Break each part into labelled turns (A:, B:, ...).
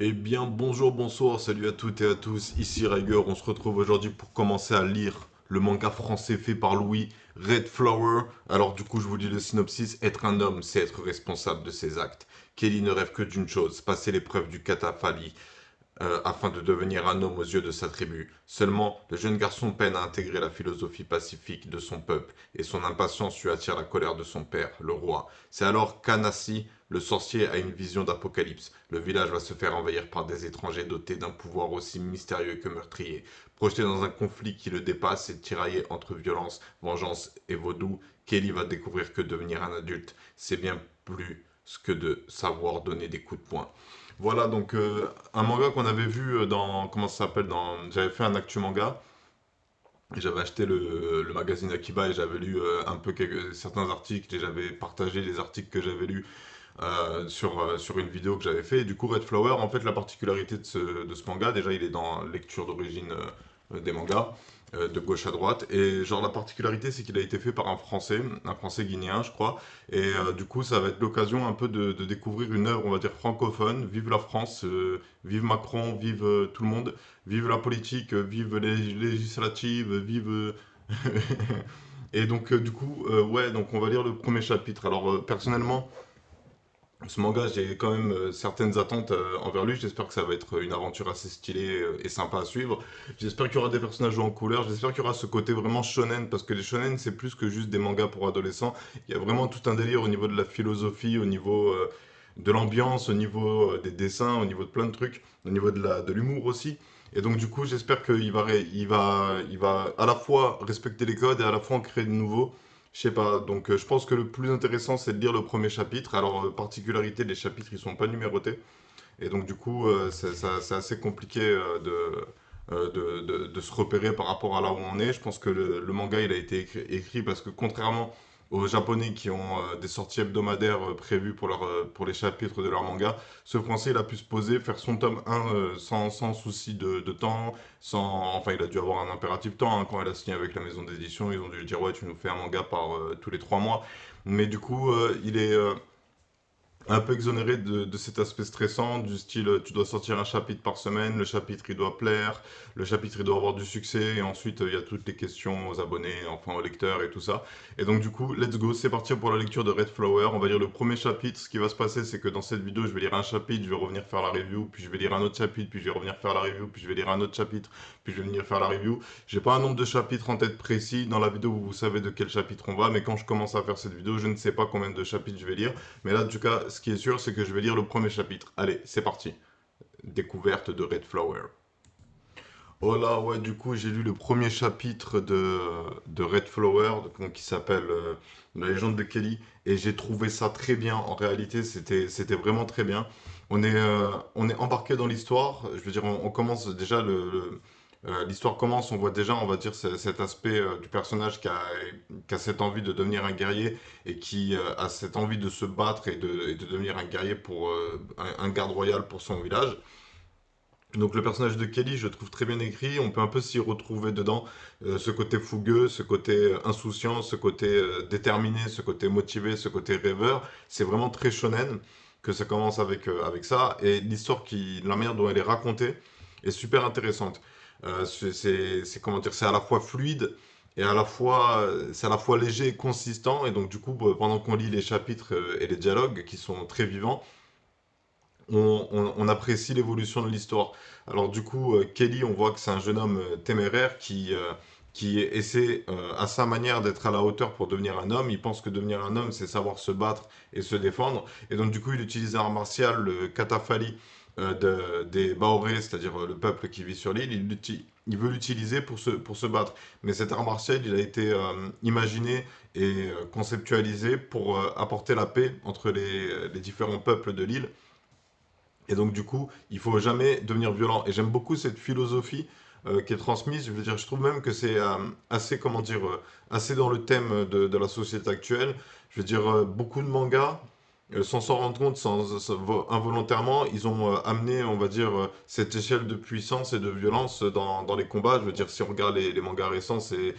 A: Eh bien, bonjour, bonsoir, salut à toutes et à tous, ici Riger. On se retrouve aujourd'hui pour commencer à lire le manga français fait par Louis, Red Flower. Alors, du coup, je vous dis le synopsis. Être un homme, c'est être responsable de ses actes. Kelly ne rêve que d'une chose, passer l'épreuve du cataphalie afin de devenir un homme aux yeux de sa tribu. Seulement, le jeune garçon peine à intégrer la philosophie pacifique de son peuple, et son impatience lui attire la colère de son père, le roi. C'est alors qu'Anassi, le sorcier, a une vision d'apocalypse. Le village va se faire envahir par des étrangers dotés d'un pouvoir aussi mystérieux que meurtrier. Projeté dans un conflit qui le dépasse et tiraillé entre violence, vengeance et vaudou, Kelly va découvrir que devenir un adulte, c'est bien plus que de savoir donner des coups de poing. Voilà, donc un manga qu'on avait vu dans, comment ça s'appelle, j'avais fait un actu manga, et j'avais acheté le magazine Akiba et j'avais lu un peu certains articles et j'avais partagé les articles que j'avais lus sur une vidéo que j'avais fait. Et du coup, Red Flower, en fait, la particularité de ce manga, déjà, il est dans lecture d'origine des mangas, de gauche à droite. Et genre, la particularité, c'est qu'il a été fait par un Français guinéen, je crois. Et du coup, ça va être l'occasion un peu de découvrir une œuvre, on va dire, francophone. Vive la France, vive Macron, vive tout le monde, vive la politique, vive les législatives, vive... Et donc, du coup, ouais, donc on va lire le premier chapitre. Alors, personnellement, ce manga, j'ai quand même certaines attentes envers lui. J'espère que ça va être une aventure assez stylée et sympa à suivre. J'espère qu'il y aura des personnages en couleur. J'espère qu'il y aura ce côté vraiment shonen, parce que les shonen, c'est plus que juste des mangas pour adolescents. Il y a vraiment tout un délire au niveau de la philosophie, au niveau de l'ambiance, au niveau des dessins, au niveau de plein de trucs, au niveau de l'humour aussi. Et donc, du coup, j'espère qu'il va à la fois respecter les codes et à la fois en créer de nouveaux. Je sais pas, donc je pense que le plus intéressant c'est de lire le premier chapitre. Alors, particularité, les chapitres ils sont pas numérotés. Et donc du coup, c'est assez compliqué de se repérer par rapport à là où on est. Je pense que le manga il a été écrit parce que contrairement aux Japonais qui ont des sorties hebdomadaires prévues pour les chapitres de leur manga, ce français il a pu se poser, faire son tome 1 sans souci de temps, enfin il a dû avoir un impératif temps hein, quand il a signé avec la maison d'édition, ils ont dû lui dire ouais tu nous fais un manga par tous les 3 mois. Mais du coup, il est un peu exonéré de cet aspect stressant, du style tu dois sortir un chapitre par semaine, le chapitre il doit plaire, le chapitre il doit avoir du succès, et ensuite il y a toutes les questions aux abonnés, enfin aux lecteurs et tout ça. Et donc du coup, let's go, c'est parti pour la lecture de Red Flower. On va lire le premier chapitre. Ce qui va se passer, c'est que dans cette vidéo, je vais lire un chapitre, je vais revenir faire la review, puis je vais lire un autre chapitre, puis je vais revenir faire la review, puis je vais lire un autre chapitre, puis je vais venir faire la review. J'ai pas un nombre de chapitres en tête précis. Dans la vidéo, vous savez de quel chapitre on va, mais quand je commence à faire cette vidéo, je ne sais pas combien de chapitres je vais lire. Mais là, en tout cas, ce qui est sûr, c'est que je vais lire le premier chapitre. Allez, c'est parti. Découverte de Red Flower. Oh là, ouais, du coup, j'ai lu le premier chapitre de Red Flower, donc, qui s'appelle La légende de Kelly, et j'ai trouvé ça très bien. En réalité, c'était vraiment très bien. On est embarqué dans l'histoire. Je veux dire, on commence déjà l'histoire commence, on voit déjà, on va dire, cet aspect du personnage qui a cette envie de devenir un guerrier et qui a cette envie de se battre et de devenir un guerrier pour un garde royal pour son village. Donc le personnage de Kelly, je le trouve très bien écrit, on peut un peu s'y retrouver dedans, ce côté fougueux, ce côté insouciant, ce côté déterminé, ce côté motivé, ce côté rêveur, c'est vraiment très shonen que ça commence avec ça, et la manière dont elle est racontée est super intéressante. Comment dire, c'est à la fois fluide et c'est à la fois léger et consistant, et donc du coup, pendant qu'on lit les chapitres et les dialogues qui sont très vivants, on apprécie l'évolution de l'histoire. Alors du coup, Kelly, on voit que c'est un jeune homme téméraire qui essaie à sa manière d'être à la hauteur pour devenir un homme. Il pense que devenir un homme, c'est savoir se battre et se défendre. Et donc du coup, il utilise un art martial, le katafali des Baoré, c'est-à-dire le peuple qui vit sur l'île. Il veut l'utiliser pour se battre. Mais cet art martial, il a été imaginé et conceptualisé pour apporter la paix entre les différents peuples de l'île. Et donc, du coup, il faut jamais devenir violent. Et j'aime beaucoup cette philosophie qui est transmise. Je veux dire, je trouve même que c'est assez, comment dire, assez dans le thème de la société actuelle. Je veux dire, beaucoup de mangas, sans s'en rendre compte, involontairement, ils ont amené, on va dire, cette échelle de puissance et de violence dans les combats. Je veux dire, si on regarde les mangas récents, c'est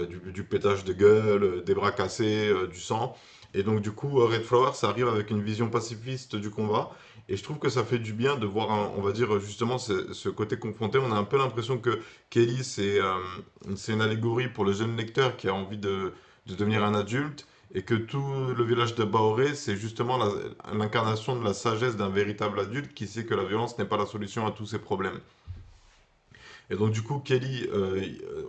A: du pétage de gueule, des bras cassés, du sang. Et donc, du coup, Red Flower, ça arrive avec une vision pacifiste du combat Et je trouve que ça fait du bien de voir, on va dire, justement, ce côté confronté. On a un peu l'impression que Kelly, c'est une allégorie pour le jeune lecteur qui a envie de devenir un adulte, et que tout le village de Baoré, c'est justement l'incarnation de la sagesse d'un véritable adulte qui sait que la violence n'est pas la solution à tous ses problèmes. Et donc, du coup, Kelly,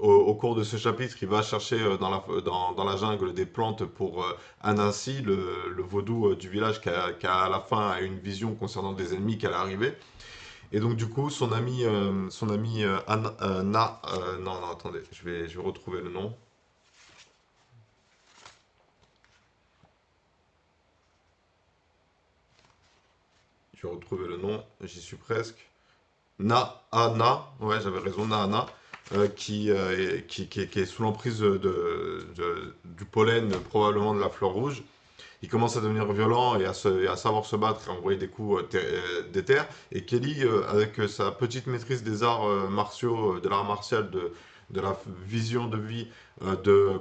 A: au cours de ce chapitre, il va chercher dans la jungle des plantes pour Anansi, le vaudou du village qui a à la fin a une vision concernant des ennemis qui allaient arriver. Et donc, du coup, son ami non, non, attendez, je vais retrouver le nom. Je vais retrouver le nom, j'y suis presque. Naana, ouais, j'avais raison, Naana, qui est sous l'emprise du pollen, probablement de la fleur rouge. Il commence à devenir violent et à savoir se battre et envoyer des coups déter. Et Kelly, avec sa petite maîtrise des arts martiaux, de l'art martial, de la vision de vie,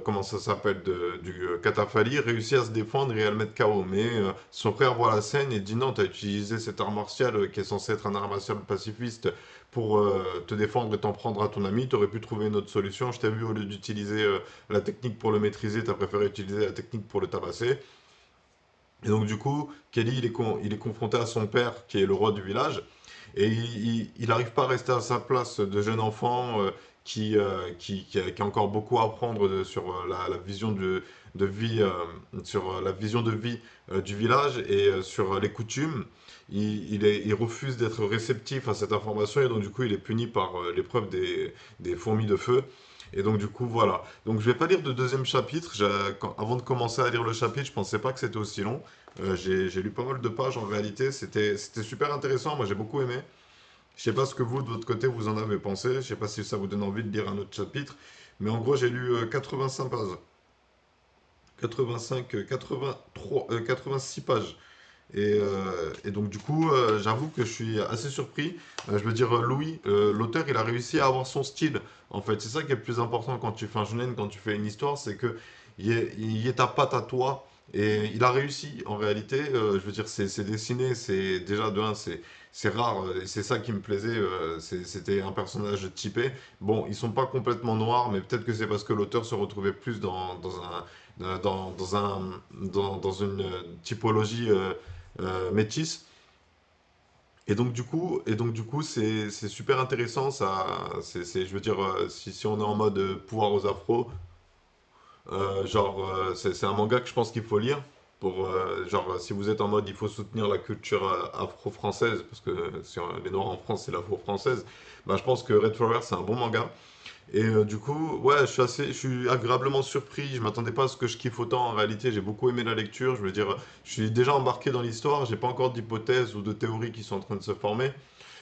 A: comment ça s'appelle, du Katafali, réussit à se défendre et à le mettre KO. Mais son frère voit la scène et dit non, tu as utilisé cet art martial qui est censé être un art martial pacifiste pour te défendre et t'en prendre à ton ami. Tu aurais pu trouver une autre solution. Je t'ai vu, au lieu d'utiliser la technique pour le maîtriser, tu as préféré utiliser la technique pour le tabasser. Et donc, du coup, Kelly, il est confronté à son père, qui est le roi du village, et il n'arrive pas à rester à sa place de jeune enfant qui a encore beaucoup à apprendre sur la vision de vie, sur la vision de vie du village et sur les coutumes. Il refuse d'être réceptif à cette information, et donc, du coup, il est puni par l'épreuve des fourmis de feu. Et donc, du coup, voilà. Donc, je vais pas lire de deuxième chapitre. Avant de commencer à lire le chapitre, je pensais pas que c'était aussi long. J'ai lu pas mal de pages en réalité. C'était super intéressant. Moi, j'ai beaucoup aimé. Je sais pas ce que vous, de votre côté, vous en avez pensé. Je sais pas si ça vous donne envie de lire un autre chapitre. Mais en gros, j'ai lu 85 pages. 85, 83, 86 pages. Et donc, du coup, j'avoue que je suis assez surpris. Je veux dire, Louis, l'auteur, il a réussi à avoir son style. En fait, c'est ça qui est le plus important quand tu fais un shonen, quand tu fais une histoire, c'est que il y ait ta patte à toi. Et il a réussi, en réalité. Je veux dire, c'est dessiné, c'est déjà de un, c'est rare. Et c'est ça qui me plaisait. C'était un personnage typé. Bon, ils sont pas complètement noirs, mais peut-être que c'est parce que l'auteur se retrouvait plus dans une typologie métis. Et donc du coup, c'est super intéressant. Je veux dire, si on est en mode pouvoir aux afros, genre, c'est un manga que je pense qu'il faut lire. Genre, si vous êtes en mode il faut soutenir la culture afro-française, parce que si les Noirs en France c'est l'afro-française, bah, je pense que Red Flower c'est un bon manga. Et du coup, ouais, je suis agréablement surpris. Je m'attendais pas à ce que je kiffe autant. En réalité, j'ai beaucoup aimé la lecture. Je veux dire, je suis déjà embarqué dans l'histoire. J'ai pas encore d'hypothèses ou de théories qui sont en train de se former.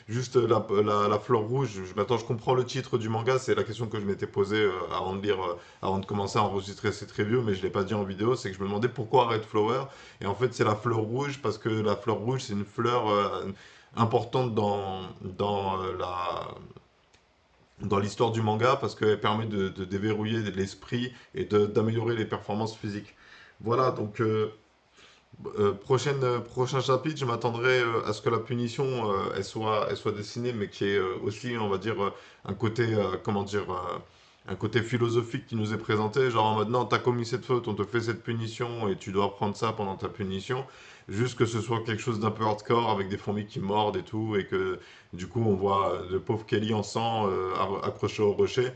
A: Juste la fleur rouge. Maintenant, je comprends le titre du manga. C'est la question que je m'étais posée avant de lire, avant de commencer à enregistrer cette review, mais je l'ai pas dit en vidéo. C'est que je me demandais pourquoi Red Flower. Et en fait, c'est la fleur rouge parce que la fleur rouge, c'est une fleur importante dans l'histoire du manga parce qu'elle permet de déverrouiller l'esprit et d'améliorer les performances physiques. Voilà, donc prochain chapitre, je m'attendrai à ce que la punition elle soit dessinée, mais qui est aussi, on va dire, un côté, comment dire, un côté philosophique qui nous est présenté. Genre en mode non, t'as commis cette faute, on te fait cette punition et tu dois apprendre ça pendant ta punition. Juste que ce soit quelque chose d'un peu hardcore avec des fourmis qui mordent et tout, et que du coup on voit le pauvre Kelly en sang accroché au rocher.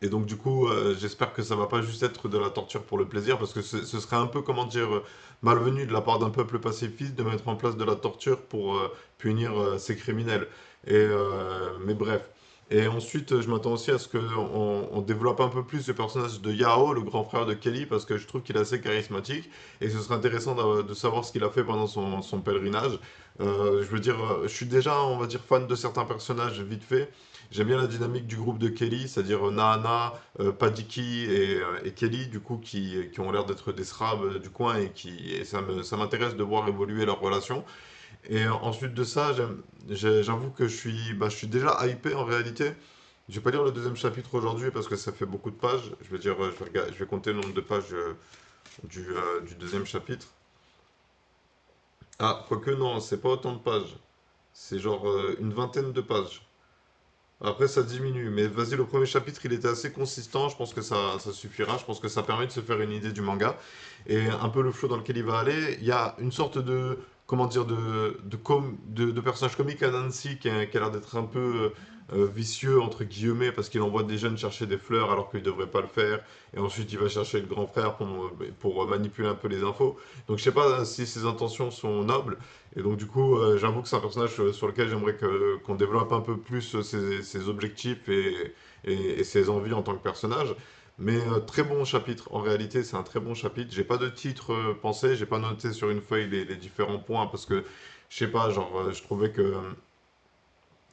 A: Et donc du coup, j'espère que ça va pas juste être de la torture pour le plaisir, parce que ce serait un peu, comment dire, malvenu de la part d'un peuple pacifiste de mettre en place de la torture pour punir ces criminels. Mais bref. Et ensuite, je m'attends aussi à ce qu'on développe un peu plus le personnage de Yao, le grand frère de Kelly, parce que je trouve qu'il est assez charismatique, et ce serait intéressant de savoir ce qu'il a fait pendant son pèlerinage. Je veux dire, je suis déjà, on va dire, fan de certains personnages vite fait. J'aime bien la dynamique du groupe de Kelly, c'est-à-dire Nahana, Padiki et Kelly, du coup, qui ont l'air d'être des Srabs du coin et ça m'intéresse de voir évoluer leur relation. Et ensuite de ça, j'avoue que je suis déjà hypé en réalité. Je vais pas lire le deuxième chapitre aujourd'hui parce que ça fait beaucoup de pages. Je vais dire, je vais compter le nombre de pages du deuxième chapitre. Ah, quoique non, c'est pas autant de pages. C'est genre une vingtaine de pages. Après, ça diminue. Mais vas-y, le premier chapitre, il était assez consistant. Je pense que ça suffira. Je pense que ça permet de se faire une idée du manga. Et un peu le flow dans lequel il va aller. Il y a une sorte de, comment dire, de personnage comique à Nancy qui a l'air d'être un peu vicieux, entre guillemets, parce qu'il envoie des jeunes chercher des fleurs alors qu'il ne devrait pas le faire. Et ensuite, il va chercher le grand frère pour manipuler un peu les infos. Donc, je sais pas si ses intentions sont nobles. Et donc du coup, j'avoue que c'est un personnage sur lequel j'aimerais qu'on développe un peu plus ses objectifs et ses envies en tant que personnage. Mais très bon chapitre, en réalité c'est un très bon chapitre. J'ai pas de titre pensé, j'ai pas noté sur une feuille les différents points parce que je sais pas, genre je trouvais que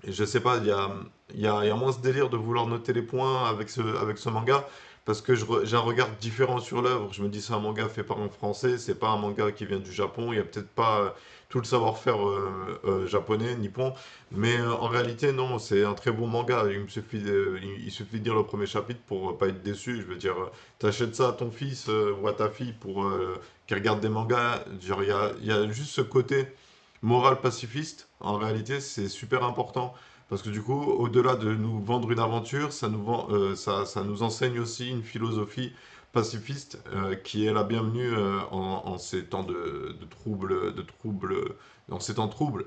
A: je sais pas, il y a moins ce délire de vouloir noter les points avec ce manga, parce que j'ai un regard différent sur l'œuvre. Je me dis, c'est un manga fait par un Français, c'est pas un manga qui vient du Japon, il y a peut-être pas tout le savoir-faire japonais, nippon, mais en réalité, non, c'est un très bon manga. Il suffit de lire le premier chapitre pour pas être déçu. Je veux dire, t'achètes ça à ton fils ou à ta fille pour qui regarde des mangas, genre, il y a juste ce côté morale pacifiste, en réalité, c'est super important. Parce que du coup, au-delà de nous vendre une aventure, ça nous enseigne aussi une philosophie pacifiste qui est la bienvenue en ces temps en ces temps troubles.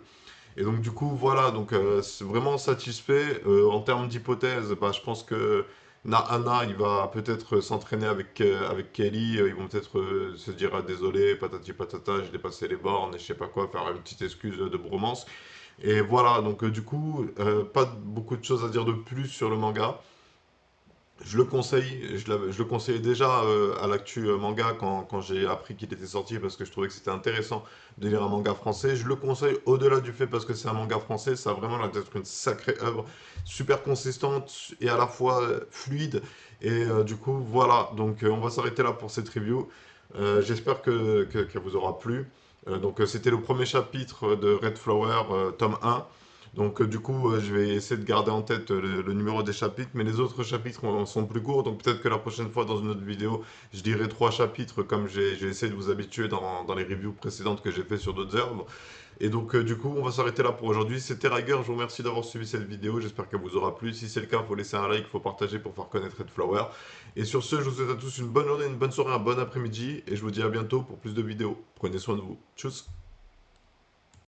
A: Et donc du coup, voilà, donc c'est vraiment satisfait. En termes d'hypothèse, bah, je pense que Anna, il va peut-être s'entraîner avec Kelly. Ils vont peut-être se dire ah, désolé, patati patata, j'ai dépassé les bornes et je sais pas quoi, faire une petite excuse de bromance. Et voilà, donc du coup, pas beaucoup de choses à dire de plus sur le manga. Je le conseille, je le conseillais déjà à l'actu manga quand j'ai appris qu'il était sorti parce que je trouvais que c'était intéressant de lire un manga français. Je le conseille au-delà du fait parce que c'est un manga français, ça a vraiment l'air d'être une sacrée œuvre, super consistante et à la fois fluide. Et du coup, voilà, donc on va s'arrêter là pour cette review. J'espère que vous aura plu. Donc c'était le premier chapitre de Red Flower, tome 1. Donc du coup, je vais essayer de garder en tête le numéro des chapitres, mais les autres chapitres sont plus courts, donc peut-être que la prochaine fois, dans une autre vidéo, je dirai 3 chapitres, comme j'ai essayé de vous habituer dans les reviews précédentes que j'ai fait sur d'autres œuvres. Et donc du coup, on va s'arrêter là pour aujourd'hui. C'était Riger, je vous remercie d'avoir suivi cette vidéo, j'espère qu'elle vous aura plu. Si c'est le cas, il faut laisser un like, il faut partager pour faire connaître Red Flower. Et sur ce, je vous souhaite à tous une bonne journée, une bonne soirée, un bon après-midi, et je vous dis à bientôt pour plus de vidéos. Prenez soin de vous. Tchuss.